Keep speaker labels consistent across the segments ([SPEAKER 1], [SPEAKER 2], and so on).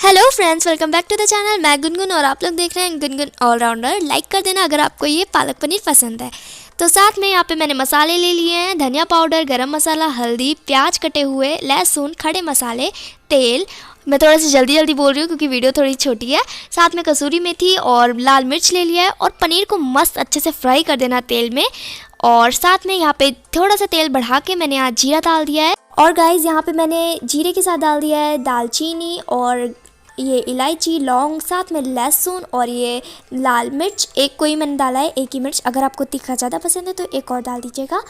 [SPEAKER 1] Hello friends, welcome back to the channel. मैं गुनगुन और आप लोग देख रहे हैं गुनगुन ऑलराउंडर। लाइक कर देना अगर आपको ये पालक पनीर पसंद है। तो साथ में यहाँ पे मैंने मसाले ले लिए हैं, धनिया पाउडर, गरम मसाला, हल्दी, प्याज कटे हुए, लहसुन, खड़े मसाले, तेल। मैं थोड़ा सा जल्दी बोल रही हूँ क्योंकि वीडियो थोड़ी छोटी है। साथ में कसूरी मेथी और लाल मिर्च ले लिया है और पनीर को मस्त अच्छे से फ्राई कर देना तेल में। और साथ में यहाँ पे थोड़ा सा तेल बढ़ा के मैंने यहाँ जीरा डाल दिया है। और गाइस यहाँ पे मैंने जीरे के साथ डाल दिया है दालचीनी और ये इलायची, लौंग, साथ में लहसुन और ये लाल मिर्च। एक को ही मैंने डाला है, एक ही मिर्च। अगर आपको तीखा ज़्यादा पसंद है तो एक और डाल दीजिएगा।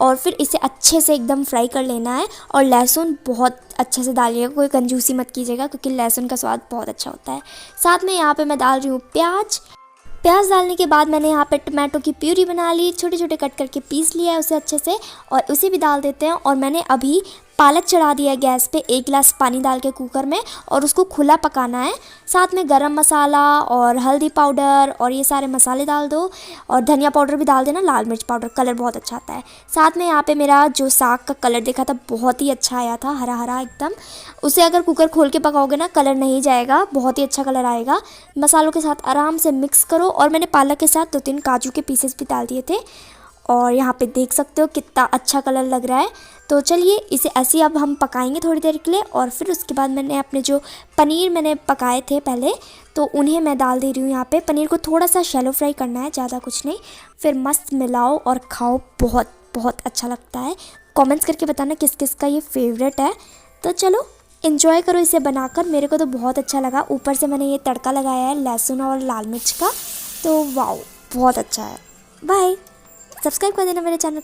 [SPEAKER 1] और फिर इसे अच्छे से एकदम फ्राई कर लेना है। और लहसुन बहुत अच्छे से डालिएगा, कोई कंजूसी मत कीजिएगा क्योंकि लहसुन का स्वाद बहुत अच्छा होता है। साथ में यहाँ पे मैं डाल रही हूँ प्याज डालने के बाद मैंने यहाँ पे टमाटो की प्यूरी बना ली, छोटे छोटे कट करके पीस लिया है उसे अच्छे से, और उसे भी डाल देते हैं। और मैंने अभी पालक चढ़ा दिया है गैस पे, 1 गिलास पानी डाल के कुकर में, और उसको खुला पकाना है। साथ में गरम मसाला और हल्दी पाउडर और ये सारे मसाले डाल दो, और धनिया पाउडर भी डाल देना, लाल मिर्च पाउडर, कलर बहुत अच्छा आता है। साथ में यहाँ पे मेरा जो साग का कलर देखा था बहुत ही अच्छा आया था, हरा हरा एकदम। उसे अगर कुकर खोल के पकाओगे ना, कलर नहीं जाएगा, बहुत ही अच्छा कलर आएगा। मसालों के साथ आराम से मिक्स करो। और मैंने पालक के साथ 2-3 काजू के पीसेस भी डाल दिए थे। और यहाँ पे देख सकते हो कितना अच्छा कलर लग रहा है। तो चलिए इसे ऐसे ही अब हम पकाएंगे थोड़ी देर के लिए। और फिर उसके बाद मैंने अपने जो पनीर मैंने पकाए थे पहले, तो उन्हें मैं डाल दे रही हूँ यहाँ पे। पनीर को थोड़ा सा शैलो फ्राई करना है, ज़्यादा कुछ नहीं। फिर मस्त मिलाओ और खाओ, बहुत बहुत अच्छा लगता है। कमेंट्स करके बताना किस किस का ये फेवरेट है। तो चलो इन्जॉय करो इसे बनाकर। मेरे को तो बहुत अच्छा लगा। ऊपर से मैंने ये तड़का लगाया है लहसुन और लाल मिर्च का, तो वाओ बहुत अच्छा है। बाय, सब्सक्राइब कर देना मेरे चैनल।